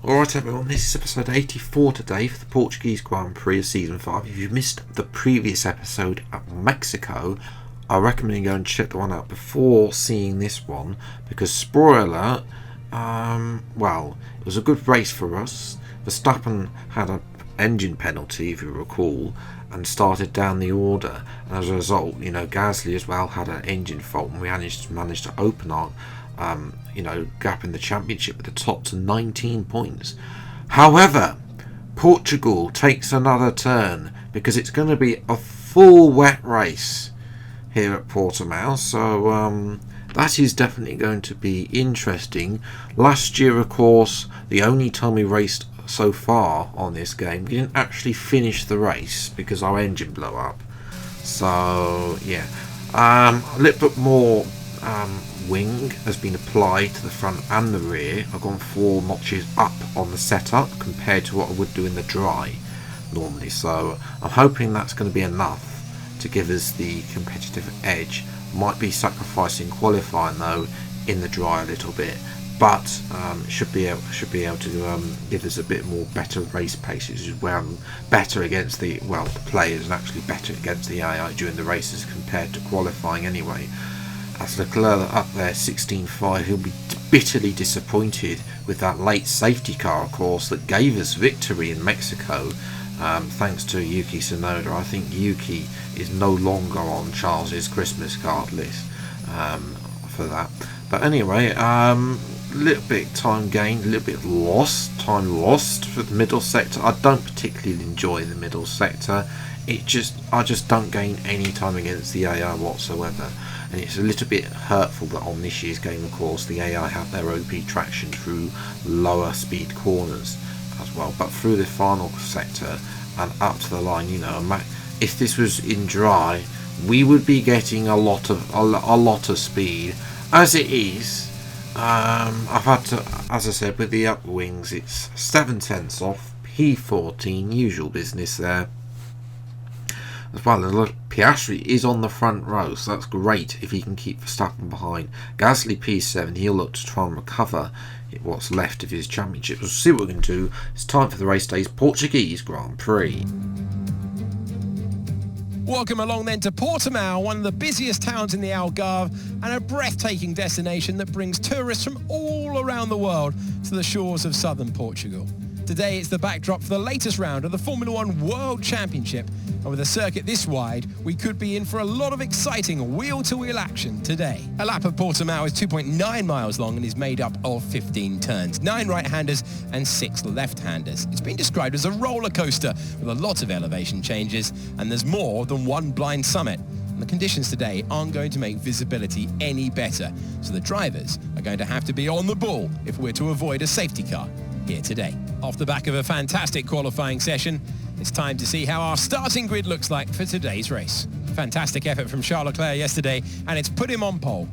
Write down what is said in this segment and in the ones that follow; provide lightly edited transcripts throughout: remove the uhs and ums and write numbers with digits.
Alright everyone, this is episode 84 today for the Portuguese Grand Prix of Season 5. If you missed the previous episode at Mexico, I recommend you go and check the one out before seeing this one, because spoiler alert, well, it was a good race for us. Verstappen had an engine penalty, if you recall, and started down the order, and as a result, Gasly as well had an engine fault, and we managed to open our gap in the championship at the top to 19 points. However, Portugal takes another turn because it's going to be a full wet race here at Portimao, so that is definitely going to be interesting. Last year, of course, the only time we raced so far on this game, we didn't actually finish the race because our engine blew up. So yeah, a little bit more wing has been applied to the front and the rear. I've gone 4 notches up on the setup compared to what I would do in the dry normally, so I'm hoping that's going to be enough to give us the competitive edge. Might be sacrificing qualifying though in the dry a little bit, but should be able to give us a bit more better race pace. It's where I'm better against the players and actually better against the AI during the races compared to qualifying anyway. As Leclerc up there 16.5, he'll be bitterly disappointed with that late safety car, of course, that gave us victory in Mexico, thanks to Yuki Tsunoda. I think Yuki is no longer on Charles's Christmas card list for that. But anyway, little bit time gained, a little bit time lost for the middle sector. I don't particularly enjoy the middle sector. I just don't gain any time against the AI whatsoever. And it's a little bit hurtful that on this year's game, of course, the AI have their OP traction through lower speed corners as well. But through the final sector and up to the line, if this was in dry, we would be getting a lot of speed. As it is, I've had to, as I said, with the upper wings, it's 7/10 off, P14, usual business there. As well, Piastri is on the front row, so that's great if he can keep Verstappen behind. Gasly P7, he'll look to try and recover what's left of his championship. We'll see what we can do. It's time for the race day's Portuguese Grand Prix. Welcome along then to Portimao, one of the busiest towns in the Algarve and a breathtaking destination that brings tourists from all around the world to the shores of southern Portugal. Today it's the backdrop for the latest round of the Formula One World Championship, and with a circuit this wide, we could be in for a lot of exciting wheel-to-wheel action today. A lap of Portimao is 2.9 miles long and is made up of 15 turns, 9 right-handers and 6 left-handers. It's been described as a roller coaster with a lot of elevation changes, and there's more than one blind summit. And the conditions today aren't going to make visibility any better, so the drivers are going to have to be on the ball if we're to avoid a safety car here today. Off the back of a fantastic qualifying session, it's time to see how our starting grid looks like for today's race. Fantastic effort from Charles Leclerc yesterday, and it's put him on pole.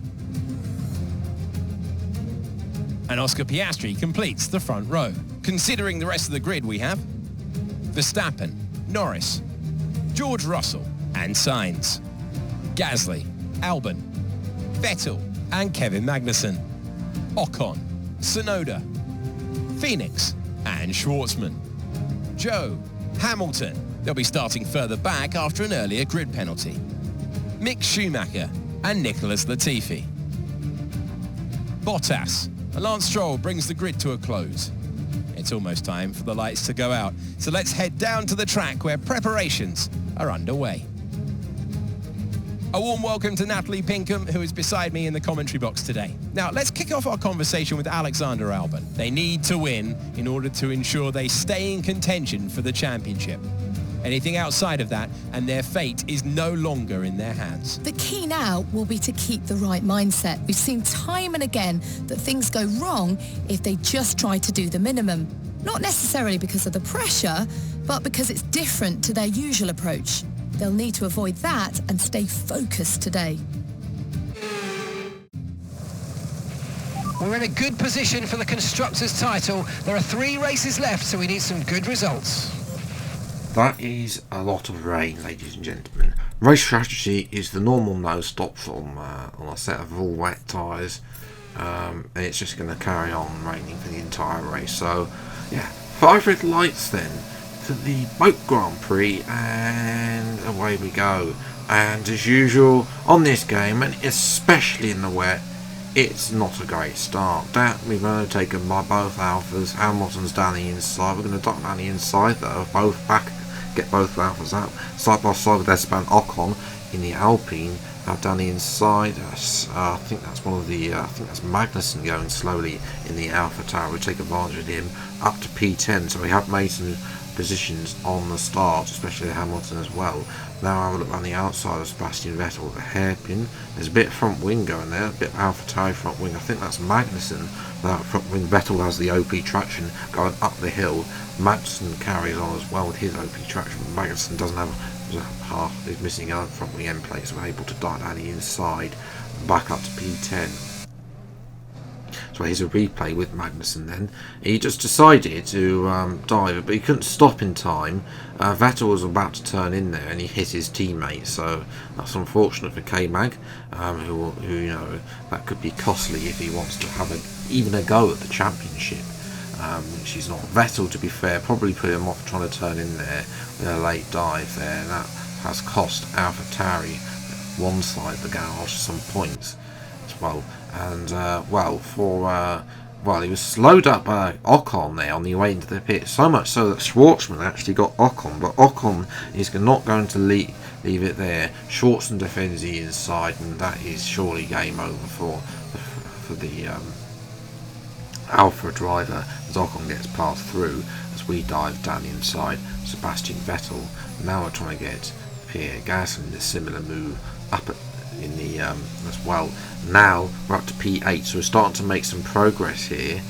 And Oscar Piastri completes the front row. Considering the rest of the grid, we have Verstappen, Norris, George Russell and Sainz, Gasly, Albon, Vettel and Kevin Magnussen, Ocon, Tsunoda, Phoenix and Schwartzman, Joe, Hamilton, they'll be starting further back after an earlier grid penalty, Mick Schumacher and Nicholas Latifi, Bottas, and Lance Stroll brings the grid to a close. It's almost time for the lights to go out, so let's head down to the track where preparations are underway. A warm welcome to Natalie Pinkham, who is beside me in the commentary box today. Now, let's kick off our conversation with Alexander Albon. They need to win in order to ensure they stay in contention for the championship. Anything outside of that, and their fate is no longer in their hands. The key now will be to keep the right mindset. We've seen time and again that things go wrong if they just try to do the minimum. Not necessarily because of the pressure, but because it's different to their usual approach. They'll need to avoid that and stay focused today. We're in a good position for the Constructors' title. There are 3 races left, so we need some good results. That is a lot of rain, ladies and gentlemen. Race strategy is the normal no-stop on a set of all wet tyres, and it's just going to carry on raining for the entire race. So yeah, 5 red lights then to the Boat Grand Prix, and away we go. And as usual on this game, and especially in the wet, it's not a great start. We're going to take them by both Alphas. Hamilton's down the inside. We're going to dock down the inside though. Both back, get both Alphas out side by side with Esteban Ocon in the Alpine. Down the inside, I think that's one of the. I think that's Magnussen going slowly in the Alpha Tower. We take advantage of him up to P10. So we have made some positions on the start, especially Hamilton as well. Now I have a look on the outside of Sebastian Vettel with a hairpin. There's a bit of front wing going there, a bit of Alpha Tauri front wing. I think that's Magnussen. That front wing. Vettel has the OP traction going up the hill. Magnussen carries on as well with his OP traction. Magnussen doesn't have half. He's missing a front wing end plate, so we're able to dart down the inside, back up to P10. So here's a replay with Magnussen then. He just decided to dive, but he couldn't stop in time. Vettel was about to turn in there and he hit his teammate, so that's unfortunate for K-Mag, who you know, that could be costly if he wants to have even a go at the championship. Which is not. Vettel, to be fair, probably put him off trying to turn in there with a late dive there, and that has cost Alpha Tauri one side of the garage some points as well. And he was slowed up by Ocon there on the way into the pit, so much so that Schwartzman actually got Ocon, but Ocon is not going to leave it there. Schwartzman defends the inside, and that is surely game over for the Alpha driver as Ocon gets passed through as we dive down the inside. Sebastian Vettel. Now we're trying to get Pierre Gasly in a similar move up in the as well. Now we're up to P8, so we're starting to make some progress here.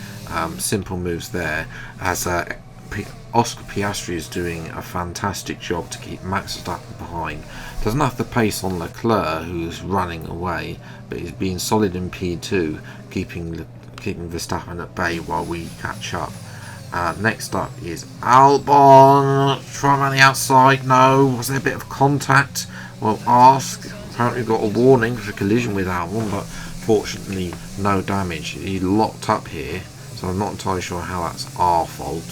Simple moves there as Oscar Piastri is doing a fantastic job to keep Max Verstappen behind. Doesn't have the pace on Leclerc, who's running away, but he's being solid in P2, keeping Verstappen at bay while we catch up. Next up is Albon. Try around the outside. No. Was there a bit of contact? Well, ask. Apparently got a warning for a collision with Albon, but fortunately no damage. He locked up here, so I'm not entirely sure how that's our fault,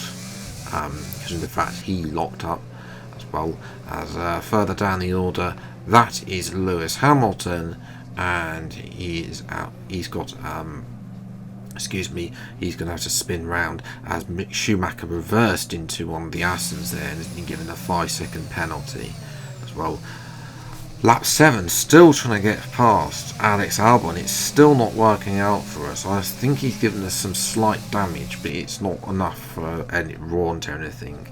because in fact he locked up as well. As further down the order, that is Lewis Hamilton, and he is out. He's got he's going to have to spin round as Mick Schumacher reversed into one of the Astons there and has been given a 5-second penalty as well. Lap 7, still trying to get past Alex Albon. It's still not working out for us. I think he's given us some slight damage, but it's not enough for any raunt or anything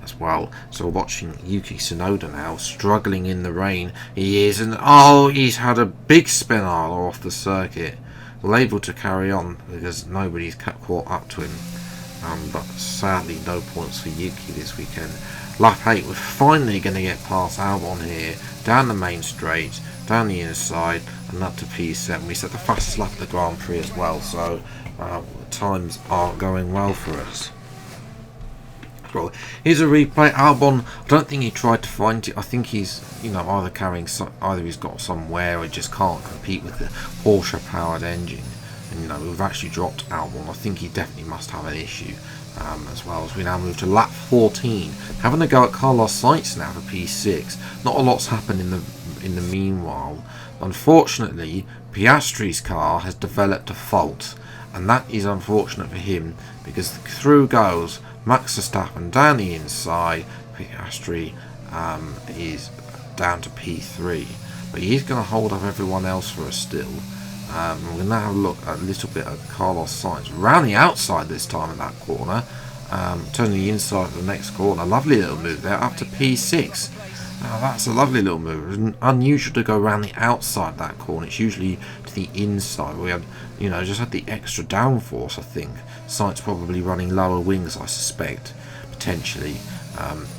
as well. So we're watching Yuki Tsunoda now, struggling in the rain. He is, and he's had a big spin off the circuit. Well, able to carry on because nobody's caught up to him. But sadly, no points for Yuki this weekend. Lap 8, we're finally going to get past Albon here, down the main straight, down the inside, and up to P7. We set the fastest lap of the Grand Prix as well, so times are going well for us. Well, here's a replay. Albon, I don't think he tried to find it. I think he's, either carrying either he's got somewhere or he just can't compete with the Porsche powered engine. And we've actually dropped Albon. I think he definitely must have an issue. As well as we now move to lap 14, having a go at Carlos Sainz now for P6. Not a lot's happened in the meanwhile. Unfortunately, Piastri's car has developed a fault, and that is unfortunate for him because through goes Max Verstappen down the inside. Piastri is down to P3, but he's going to hold up everyone else for us still. We're going to now have a look a little bit at Carlos Sainz. Round the outside this time in that corner. Turning the inside of the next corner. Lovely little move there, up to P6. Now that's a lovely little move. It's unusual to go around the outside of that corner. It's usually to the inside. We had, just had the extra downforce, I think. Sainz probably running lower wings, I suspect, potentially.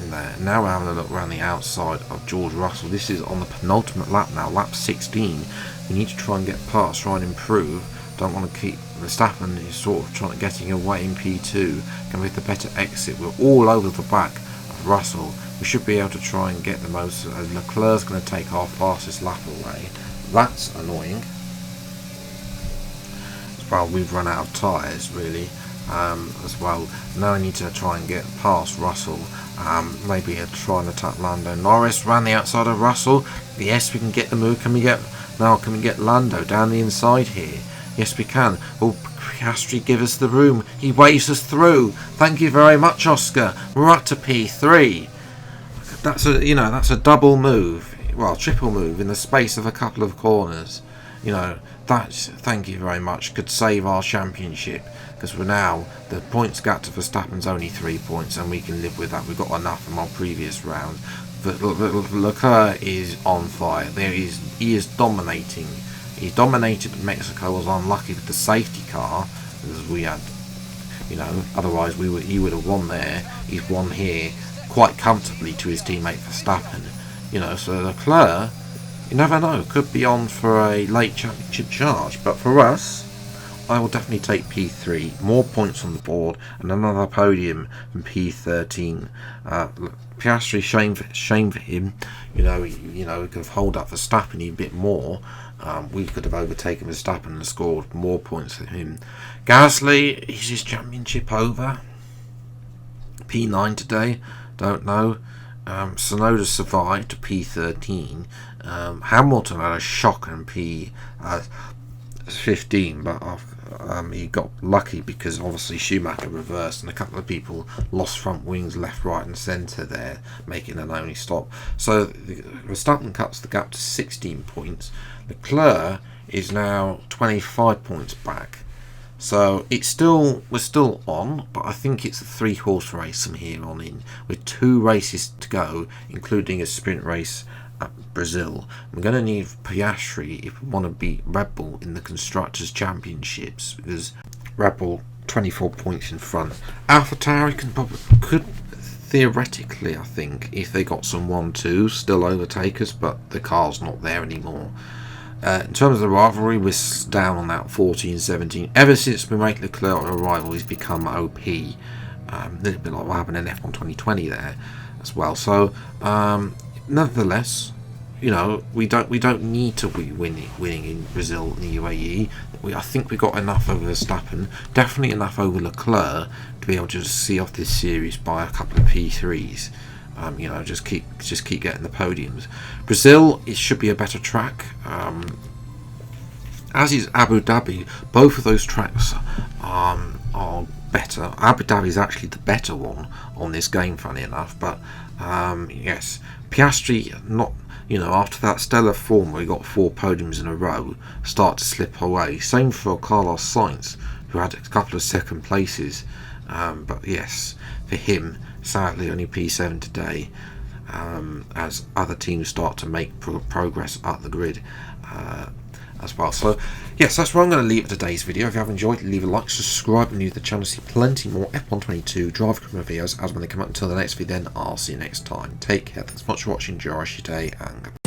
In there. Now we're having a look around the outside of George Russell. This is on the penultimate lap now, lap 16. We need to try and get past, try and improve. Don't want to keep Verstappen is sort of getting away in P2. Can with the better exit. We're all over the back of Russell. We should be able to try and get the most. Leclerc's going to take our fastest lap away. That's annoying. Well, we've run out of tyres really. as well. Now I need to try and get past Russell. Maybe try and attack Lando Norris around the outside of Russell. Yes, we can get the move. Can we get Lando down the inside here? Yes, we can. Will Piastri give us the room? He waves us through. Thank you very much, Oscar. We're up to P3. That's a double move. Well, triple move in the space of a couple of corners. Thank you very much. Could save our championship, because we're now, the points gap to Verstappen's only 3 points, and we can live with that. We've got enough from our previous round. But Leclerc is on fire. He is dominating. He dominated Mexico. Was unlucky with the safety car, because we had, otherwise he would have won there. He's won here quite comfortably to his teammate Verstappen. So Leclerc, you never know, could be on for a late championship charge. But for us, I will definitely take P3, more points on the board, and another podium in P13. Piastri, shame for him. He could have held up Verstappen a bit more. We could have overtaken Verstappen and scored more points than him. Gasly, is his championship over? P9 today, don't know. Sonoda survived to P13. Hamilton had a shock in P15, but he got lucky because obviously Schumacher reversed and a couple of people lost front wings left, right and centre there, making an only stop. So Verstappen cuts the gap to 16 points. Leclerc is now 25 points back. So we're still on, but I think it's a 3-horse race from here on in, with 2 races to go, including a sprint race at Brazil. We're going to need Piastri if we want to beat Red Bull in the Constructors' Championships, because Red Bull 24 points in front. AlphaTauri could theoretically, I think, if they got some 1-2, still overtake us, but the car's not there anymore. In terms of the rivalry, we're down on that 14-17. Ever since we made Leclerc a rival, he's become OP. A little bit like what happened in F1 2020 there as well. So, nevertheless, we don't need to be winning in Brazil and the UAE. I think we got enough over Verstappen, definitely enough over Leclerc to be able to just see off this series by a couple of P3s. Just keep getting the podiums. Brazil, it should be a better track. As is Abu Dhabi. Both of those tracks are better. Abu Dhabi is actually the better one on this game, funny enough. But yes, Piastri, not after that stellar form where he got 4 podiums in a row, start to slip away. Same for Carlos Sainz, who had a couple of second places. But yes, for him, sadly only P7 today, as other teams start to make progress up the grid as well. So yes, that's where I'm going to leave today's video. If you have enjoyed, leave a like, subscribe, and new to the channel to see plenty more F1 22 drive camera videos as when they come out. Until the next video, then I'll see you next time. Take care. Thanks so much for watching. Enjoy your day, and goodbye.